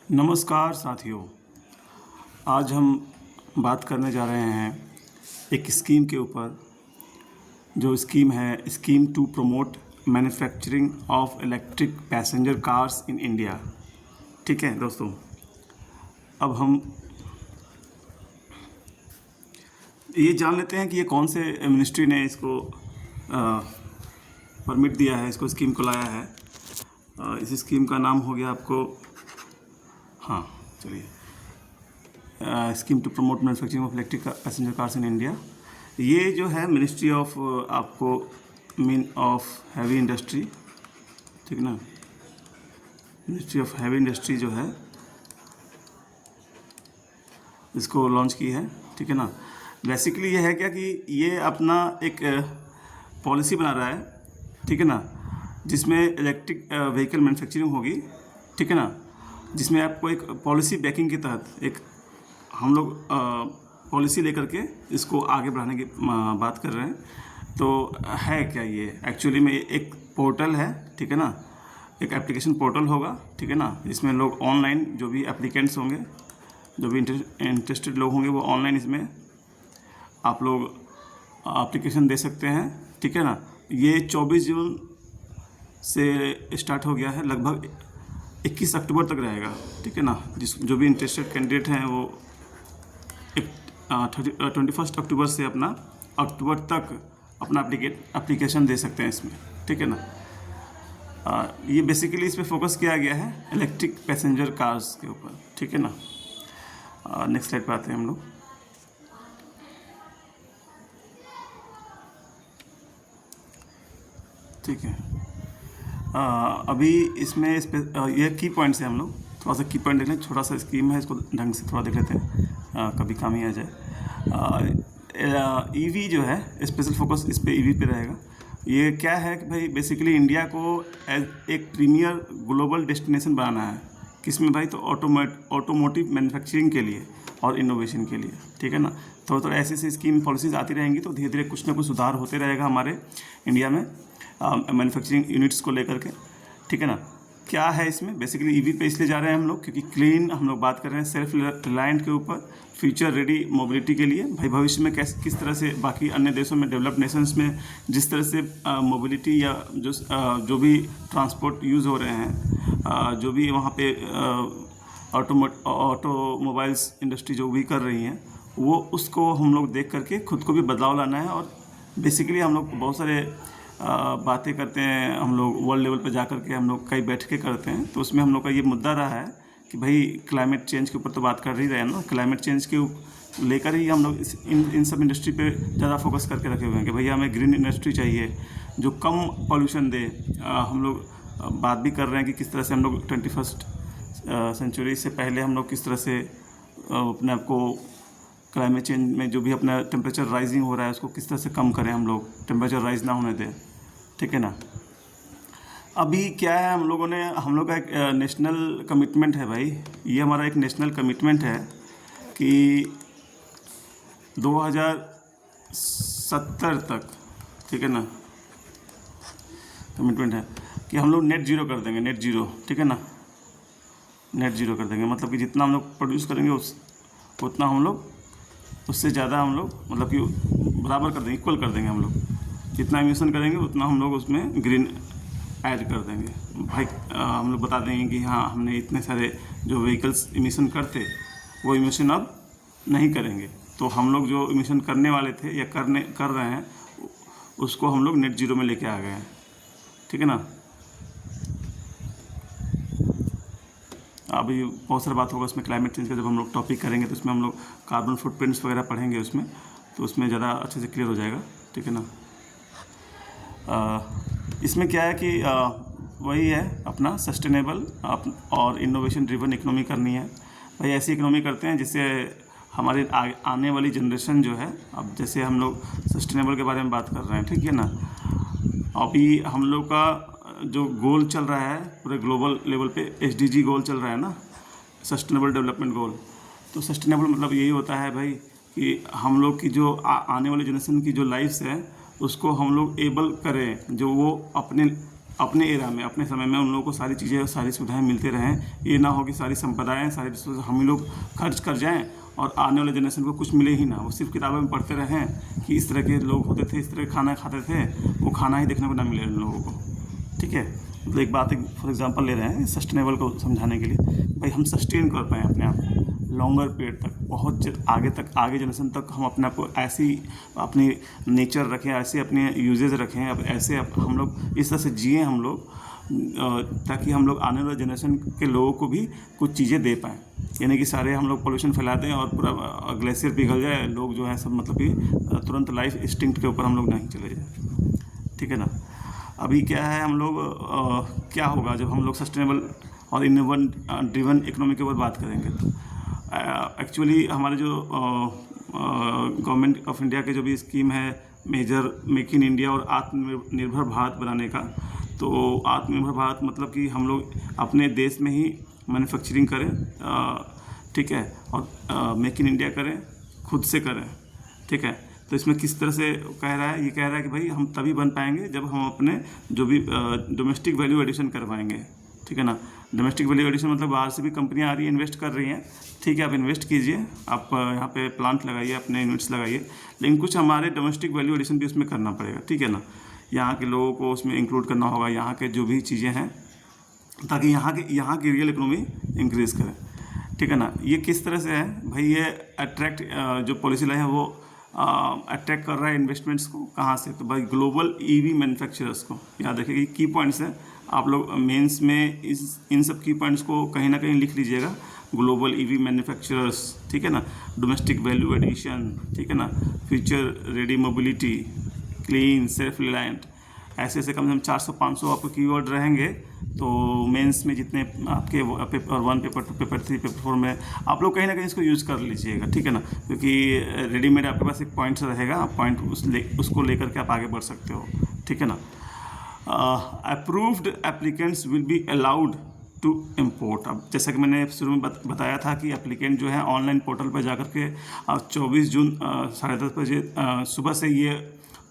नमस्कार साथियों। आज हम बात करने जा रहे हैं एक स्कीम के ऊपर। जो स्कीम है scheme to promote manufacturing of electric passenger cars in India. ठीक है दोस्तों, अब हम ये जान लेते हैं कि ये कौन से मिनिस्ट्री ने इसको परमिट दिया है, इसको स्कीम को लाया है। इस स्कीम का नाम हो गया आपको, हाँ चलिए, scheme to promote manufacturing of electric passenger cars in India. ये जो है मिनिस्ट्री ऑफ आपको मीन ऑफ हैवी इंडस्ट्री, ठीक ना, मिनिस्ट्री ऑफ हैवी इंडस्ट्री जो है इसको लॉन्च की है। ठीक है ना। बेसिकली ये है क्या कि ये अपना एक पॉलिसी बना रहा है, ठीक है ना, जिसमें इलेक्ट्रिक व्हीकल मैन्युफैक्चरिंग होगी। ठीक है ना, जिसमें आपको एक पॉलिसी बैकिंग के तहत एक हम लोग पॉलिसी लेकर के इसको आगे बढ़ाने की बात कर रहे हैं। तो है क्या ये एक्चुअली में एक पोर्टल है, ठीक है ना, एक एप्लीकेशन पोर्टल होगा, ठीक है ना, जिसमें लोग ऑनलाइन जो भी एप्लीकेंट्स होंगे, जो भी इंटरेस्टेड लोग होंगे वो ऑनलाइन इसमें आप लोग एप्लीकेशन दे सकते हैं। ठीक है ना। ये 24 जून से स्टार्ट हो गया है, लगभग 21 अक्टूबर तक रहेगा। ठीक है ना। जो भी इंटरेस्टेड कैंडिडेट हैं वो 21 अक्टूबर से अपना अक्टूबर तक अपना एप्लीकेशन दे सकते हैं इसमें। ठीक है ना। ये बेसिकली इस पर फोकस किया गया है इलेक्ट्रिक पैसेंजर कार्स के ऊपर। ठीक है ना। नेक्स्ट स्लाइड पर आते हैं हम लोग। ठीक है। अभी इसमें ये की पॉइंट्स हैं, हम लोग थोड़ा सा की पॉइंट देख लें। छोटा सा स्कीम है, इसको ढंग से थोड़ा देख लेते हैं, कभी काम ही आ जाए। ईवी जो है स्पेशल फोकस इस पे ईवी पे रहेगा। ये क्या है कि भाई बेसिकली इंडिया को एज एक प्रीमियर ग्लोबल डेस्टिनेशन बनाना है। किसमें भाई? तो ऑटोमोटिव मैन्युफैक्चरिंग के लिए और इनोवेशन के लिए। ठीक है ना। थोड़ा थोड़ा ऐसी ऐसी स्कीम पॉलिसीज़ आती रहेंगी तो धीरे धीरे कुछ ना कुछ सुधार होते रहेगा हमारे इंडिया में मैन्युफैक्चरिंग यूनिट्स को लेकर के। ठीक है ना। क्या है इसमें बेसिकली ईवी पे इसलिए जा रहे हैं हम लोग क्योंकि क्लीन हम लोग बात कर रहे हैं सेल्फ रिलायंट के ऊपर, फ्यूचर रेडी मोबिलिटी के लिए। भाई भविष्य में किस तरह से बाकी अन्य देशों में, डेवलप्ड नेशंस में जिस तरह से मोबिलिटी या जो भी ट्रांसपोर्ट यूज़ हो रहे हैं, जो भी वहाँ पे ऑटोमोबाइल्स इंडस्ट्री जो भी कर रही हैं, वो उसको हम लोग देख करके खुद को भी बदलाव लाना है। और बेसिकली हम लोग बहुत सारे बातें करते हैं, हम लोग वर्ल्ड लेवल पे जा कर के हम लोग कई बैठकें करते हैं, तो उसमें हम लोग का ये मुद्दा रहा है कि भाई क्लाइमेट चेंज के ऊपर तो बात कर ही रहे हैं ना। क्लाइमेट चेंज के लेकर ही हम लोग इन सब इंडस्ट्री पे ज़्यादा फोकस करके रखे हुए हैं कि भैया हमें ग्रीन इंडस्ट्री चाहिए जो कम पॉल्यूशन दे। हम लोग बात भी कर रहे हैं कि किस तरह से हम लोग 21st सेंचुरी से पहले हम लोग किस तरह से अपने आप को क्लाइमेट चेंज में जो भी अपना टेम्परेचर राइजिंग हो रहा है उसको किस तरह से कम करें, हम लोग टेम्परेचर राइज ना होने दें। ठीक है ना। अभी क्या है, हम लोग का एक नेशनल कमिटमेंट है भाई। ये हमारा एक नेशनल कमिटमेंट है कि 2070 तक, ठीक है ना, कमिटमेंट है कि हम लोग नेट जीरो कर देंगे, नेट जीरो। ठीक है ना। नेट जीरो कर देंगे मतलब कि जितना हम लोग प्रोड्यूस करेंगे उतना हम लोग, उससे ज़्यादा हम लोग मतलब कि बराबर कर देंगे, इक्वल कर देंगे। हम लोग जितना एमिशन करेंगे उतना हम लोग उसमें ग्रीन ऐड कर देंगे। भाई हम लोग बता देंगे कि हाँ हमने इतने सारे जो व्हीकल्स एमिशन करते वो एमिशन अब नहीं करेंगे। तो हम लोग जो एमिशन करने वाले थे या कर रहे हैं उसको हम लोग नेट जीरो में लेके आ गए हैं। ठीक है ना। अभी बहुत सारा बात होगा उसमें क्लाइमेट चेंज का, जब हम लोग टॉपिक करेंगे तो उसमें हम लोग कार्बन फुटप्रिंट्स वगैरह पढ़ेंगे उसमें, तो उसमें ज़्यादा अच्छे से क्लियर हो जाएगा। ठीक है ना। इसमें क्या है कि वही है अपना सस्टेनेबल और इनोवेशन ड्रिवन इकोनॉमी करनी है। भाई ऐसी इकोनॉमी करते हैं जिससे हमारे आने वाली जनरेशन जो है, अब जैसे हम लोग सस्टेनेबल के बारे में बात कर रहे हैं, ठीक है ना। अभी हम लोग का जो गोल चल रहा है पूरे ग्लोबल लेवल पे, SDG गोल चल रहा है ना, सस्टेनेबल डेवलपमेंट गोल। तो सस्टेनेबल मतलब यही होता है भाई कि हम लोग की जो आने वाली जनरेशन की जो लाइफ्स है उसको हम लोग एबल करें, जो वो अपने अपने एरा में, अपने समय में उन लोगों को सारी चीज़ें, सारी सुविधाएं मिलते रहें। ये ना हो कि सारी संपदाएं, सारी रिसोर्स हम ही लोग खर्च कर जाएं और आने वाले जनरेशन को कुछ मिले ही ना। वो सिर्फ किताबों में पढ़ते रहें कि इस तरह के लोग होते थे, इस तरह खाना खाते थे, वो खाना ही देखने को ना मिले उन लोगों को। ठीक है, मतलब एक बात, एक फॉर एग्जांपल ले रहे हैं सस्टेनेबल को समझाने के लिए, भाई हम सस्टेन कर पाएँ अपने आप को लॉन्गर पीरियड तक, बहुत आगे तक, आगे जनरेशन तक हम अपने आप को ऐसी अपनी नेचर रखें, ऐसे अपने यूजेज रखें, अब ऐसे हम लोग इस तरह से जिए हम लोग, ताकि हम लोग आने वाले जनरेशन के लोगों को भी कुछ चीज़ें दे पाएँ। यानी कि सारे हम लोग पोल्यूशन फैला दें और पूरा ग्लेशियर पिघल जाए, लोग जो है सब मतलब कि तुरंत लाइफ इंस्टिंक्ट के ऊपर हम लोग नहीं चले जाए। ठीक है ना। अभी क्या है, हम लोग क्या होगा जब हम लोग सस्टेनेबल और इनोवेशन ड्रिवन इकोनॉमी के ऊपर बात करेंगे। तो एक्चुअली हमारे जो गवर्नमेंट ऑफ इंडिया के जो भी स्कीम है मेजर मेक इन इंडिया और आत्मनिर्भर भारत बनाने का, तो आत्मनिर्भर भारत मतलब कि हम लोग अपने देश में ही मैन्युफैक्चरिंग करें, ठीक है, और मेक इन इंडिया करें, खुद से करें। ठीक है, तो इसमें किस तरह से कह रहा है, ये कह रहा है कि भाई हम तभी बन पाएंगे जब हम अपने जो भी डोमेस्टिक वैल्यू एडिशन करवाएंगे। ठीक है ना। डोमेस्टिक वैल्यू एडिशन मतलब बाहर से भी कंपनियां आ रही हैं, इन्वेस्ट कर रही हैं। ठीक है, आप इन्वेस्ट कीजिए, आप यहाँ पे प्लांट लगाइए, अपने यूनिट्स लगाइए, लेकिन कुछ हमारे डोमेस्टिक वैल्यू एडिशन भी उसमें करना पड़ेगा। ठीक है ना। यहाँ के लोगों को उसमें इंक्लूड करना होगा, यहाँ के जो भी चीज़ें हैं, ताकि यहाँ की रियल इकोनॉमी इंक्रीज करें। ठीक है ना। ये किस तरह से है भाई, ये अट्रैक्ट जो पॉलिसी लाई है वो अट्रैक्ट कर रहा है इन्वेस्टमेंट्स को, कहाँ से, तो भाई ग्लोबल ईवी मैन्युफैक्चरर्स को। याद रखिए ये की पॉइंट्स हैं, आप लोग मेंस में इन सब की पॉइंट्स को कहीं ना कहीं लिख लीजिएगा। ग्लोबल ईवी मैन्युफैक्चरर्स, ठीक है ना, डोमेस्टिक वैल्यू एडिशन, ठीक है ना, future ready mobility, clean, self reliant, ऐसे ऐसे कम से कम 400-500 आपको कीवर्ड रहेंगे। तो मेंस में जितने आपके पेपर 1, पेपर 2, पेपर 3, पेपर 4 में आप लोग कहीं ना कहीं इसको यूज़ कर लीजिएगा। ठीक है ना, क्योंकि रेडीमेड आपके पास एक पॉइंट्स रहेगा, आप पॉइंट उसको लेकर के आप आगे बढ़ सकते हो। ठीक है ना। Approved applicants will be allowed to import. अब जैसा कि मैंने शुरू में बताया था कि एप्लीकेंट जो है ऑनलाइन पोर्टल पर जाकर के 24 जून 10:30 बजे सुबह से ये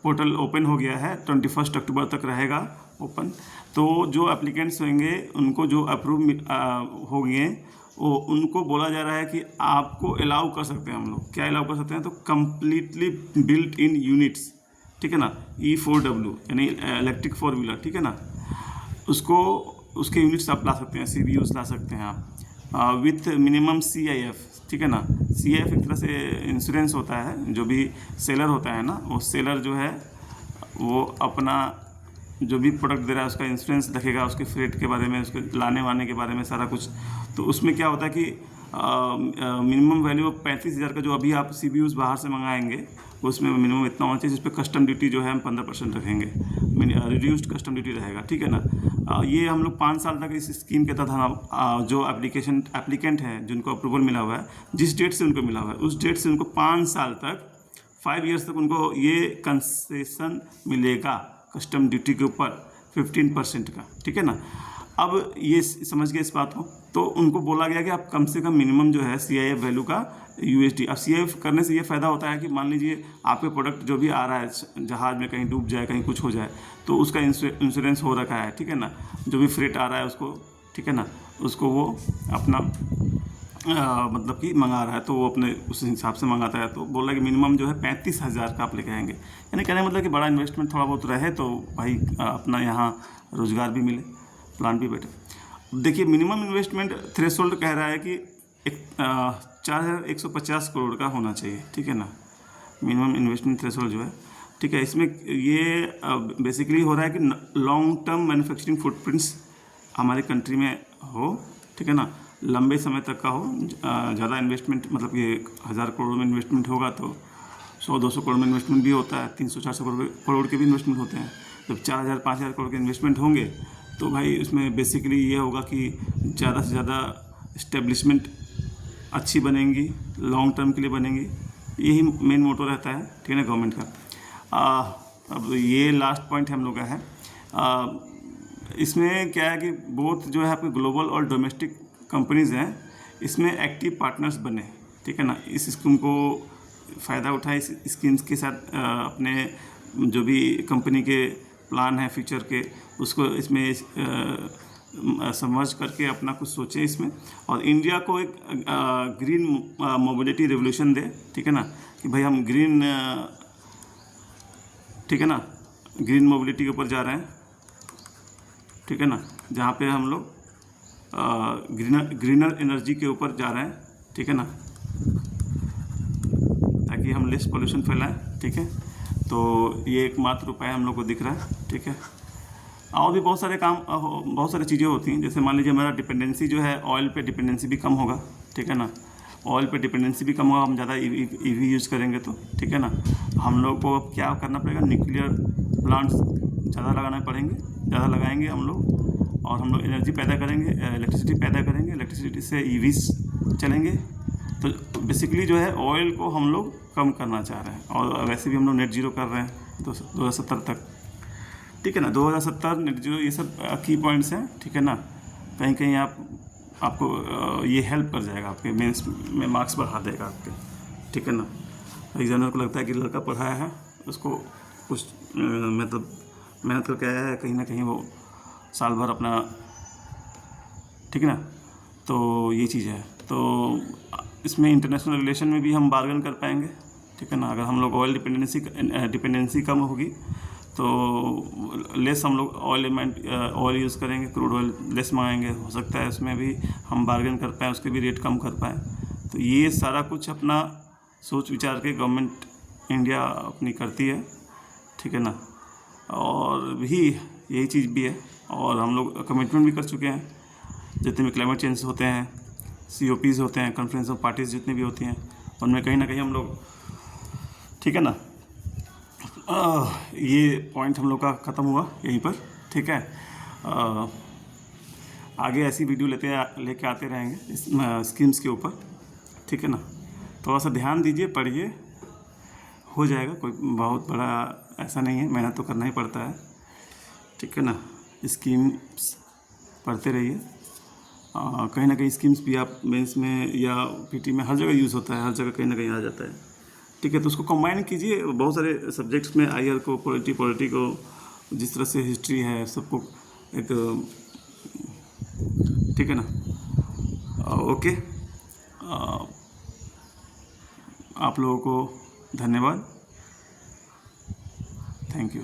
पोर्टल ओपन हो गया है, 21 अक्टूबर तक रहेगा ओपन। तो जो एप्लीकेंट्स होंगे उनको जो अप्रूव होंगे वो उनको बोला जा रहा है कि आपको अलाउ कर सकते हैं हम लोग। क्या अलाउ कर सकते हैं, तो कम्प्लीटली बिल्ट इन यूनिट्स, ठीक है ना, E4W यानी इलेक्ट्रिक 4 व्हीलर, ठीक है ना, उसको उसके यूनिट्स आप ला सकते हैं, CBUs ला सकते हैं आप, विथ मिनिमम CIF, ठीक है ना। CIF एक तरह से इंश्योरेंस होता है, जो भी सेलर होता है ना, वो सेलर जो है वो अपना जो भी प्रोडक्ट दे रहा है उसका इंश्योरेंस रखेगा, उसके फ्रेट के बारे में, उसके लाने वाने के बारे में सारा कुछ। तो उसमें क्या होता है कि मिनिमम वैल्यू 35,000 का जो अभी आप CBUs बाहर से मंगाएंगे उसमें मिनिमम इतना होना चाहिए, जिस पर कस्टम ड्यूटी जो है हम 15% रखेंगे, रिड्यूस्ड कस्टम ड्यूटी रहेगा। ठीक है ना। ये हम लोग 5 साल तक इस स्कीम के तहत हम जो एप्लीकेंट हैं जिनको अप्रूवल मिला हुआ है, जिस डेट से उनको मिला हुआ है उस डेट से उनको 5 साल तक, 5 ईयर्स तक उनको ये कंसेशन मिलेगा कस्टम ड्यूटी के ऊपर 15% का। ठीक है ना। अब ये समझ गए इस बात को, तो उनको बोला गया कि आप कम से कम मिनिमम जो है CIF वैल्यू का USD। अब CIF करने से ये फ़ायदा होता है कि मान लीजिए आपके प्रोडक्ट जो भी आ रहा है जहाज़ में कहीं डूब जाए, कहीं कुछ हो जाए, तो उसका इंश्योरेंस हो रखा है। ठीक है ना। जो भी फ्रेट आ रहा है उसको, ठीक है ना, उसको वो अपना मतलब कि मंगा रहा है तो वो अपने उस हिसाब से मंगाता है। तो बोल रहा है कि मिनिमम जो है 35,000 का आप लेके आएंगे, यानी कहने मतलब कि बड़ा इन्वेस्टमेंट थोड़ा बहुत रहे तो भाई अपना यहाँ रोज़गार भी मिले, प्लांट भी बैठे। देखिए मिनिमम इन्वेस्टमेंट थ्रेशोल्ड कह रहा है कि 4,150 करोड़ का होना चाहिए। ठीक है ना, मिनिमम इन्वेस्टमेंट थ्रेशोल्ड जो है। ठीक है, इसमें ये बेसिकली हो रहा है कि लॉन्ग टर्म मैन्युफैक्चरिंग फुटप्रिंट्स हमारे कंट्री में हो, ठीक है ना, लंबे समय तक का हो। ज़्यादा इन्वेस्टमेंट मतलब ये 1,000 करोड़ में इन्वेस्टमेंट होगा तो 100-200 करोड़ में इन्वेस्टमेंट भी होता है, 300-400 करोड़ के भी इन्वेस्टमेंट होते हैं। जब 4,000-5,000 करोड़ के इन्वेस्टमेंट होंगे तो भाई उसमें बेसिकली ये होगा कि ज़्यादा से ज़्यादा इस्टेब्लिशमेंट अच्छी बनेंगी, लॉन्ग टर्म के लिए बनेंगी, यही मेन मोटो रहता है। ठीक है ना, गवर्नमेंट का। अब ये लास्ट पॉइंट हम लोग का है। इसमें क्या है कि बोथ जो है आपके ग्लोबल और डोमेस्टिक कंपनीज़ हैं, इसमें एक्टिव पार्टनर्स बने। ठीक है ना, इस स्कीम को फ़ायदा उठाए, इस स्कीम्स के साथ अपने जो भी कंपनी के प्लान है फ्यूचर के, उसको इसमें समझ करके अपना कुछ सोचें इसमें, और इंडिया को एक ग्रीन मोबिलिटी रेवोल्यूशन दे, ठीक है ना, कि भाई हम ग्रीन, ठीक है ना, ग्रीन मोबिलिटी के ऊपर जा रहे हैं, ठीक है ना, जहाँ पे हम लोग ग्रीनर एनर्जी के ऊपर जा रहे हैं, ठीक है ना, ताकि हम लेस पोल्यूशन फैलाएं, ठीक है। तो ये एकमात्र उपाय हम लोग को दिख रहा है, ठीक है। और भी बहुत सारे काम, बहुत सारी चीज़ें होती हैं, जैसे मान लीजिए हमारा डिपेंडेंसी जो है ऑयल पे डिपेंडेंसी भी कम होगा, ठीक है ना, ऑयल पे डिपेंडेंसी भी कम होगा, हम ज़्यादा ईवी यूज़ करेंगे तो, ठीक है ना। हम लोग को अब क्या करना पड़ेगा, न्यूक्लियर प्लांट्स ज़्यादा लगाना पड़ेंगे, ज़्यादा लगाएंगे हम लोग, और हम लोग एनर्जी पैदा करेंगे, इलेक्ट्रिसिटी पैदा करेंगे, इलेक्ट्रिसिटी से ईवीज चलेंगे। तो बेसिकली जो है ऑयल को हम लोग कम करना चाह रहे हैं, और वैसे भी हम लोग नेट जीरो कर रहे हैं 2070 तक, ठीक है ना, 2070 नेट जीरो, ये सब की पॉइंट्स हैं, ठीक है ना। कहीं कहीं आपको ये हेल्प कर जाएगा, आपके मेंस में मार्क्स बढ़ा देगा आपके, ठीक है ना। एग्जामिनर को लगता है कि लड़का पढ़ाया है, उसको कुछ मतलब मेहनत करके आया है, कहीं ना कहीं वो साल भर अपना, ठीक है ना। तो ये चीज़ है, तो इसमें इंटरनेशनल रिलेशन में भी हम बार्गेन कर पाएंगे, ठीक है ना। अगर हम लोग ऑयल डिपेंडेंसी कम होगी तो लेस हम लोग ऑयल यूज़ करेंगे, क्रूड ऑयल लेस मंगाएंगे, हो सकता है उसमें भी हम बार्गेन कर पाएँ, उसके भी रेट कम कर पाएँ। तो ये सारा कुछ अपना सोच विचार के गवर्नमेंट इंडिया अपनी करती है, ठीक है ना। और भी यही चीज़ भी है, और हम लोग कमिटमेंट भी कर चुके हैं, जितने भी क्लाइमेट चेंज होते हैं, COPs होते हैं, कॉन्फ्रेंस ऑफ पार्टीज जितनी भी होती हैं, उनमें कहीं ना कहीं हम लोग, ठीक है ना, ये पॉइंट हम लोग का ख़त्म हुआ यहीं पर, ठीक है। आगे ऐसी वीडियो लेके आते रहेंगे इस स्कीम्स के ऊपर, ठीक है ना। थोड़ा सा ध्यान दीजिए, पढ़िए, हो जाएगा, कोई बहुत बड़ा ऐसा नहीं है, मेहनत तो करना ही पड़ता है, ठीक है ना। स्कीम्स पढ़ते रहिए, कहीं ना कहीं स्कीम्स भी आप मेंस में या PT में हर जगह यूज़ होता है, हर जगह कहीं ना कहीं आ जाता है, ठीक है। तो उसको कंबाइन कीजिए बहुत सारे सब्जेक्ट्स में, IR को, पॉलिटी को, जिस तरह से हिस्ट्री है, सबको एक, ठीक है ना। ओके, आप लोगों को धन्यवाद, थैंक यू।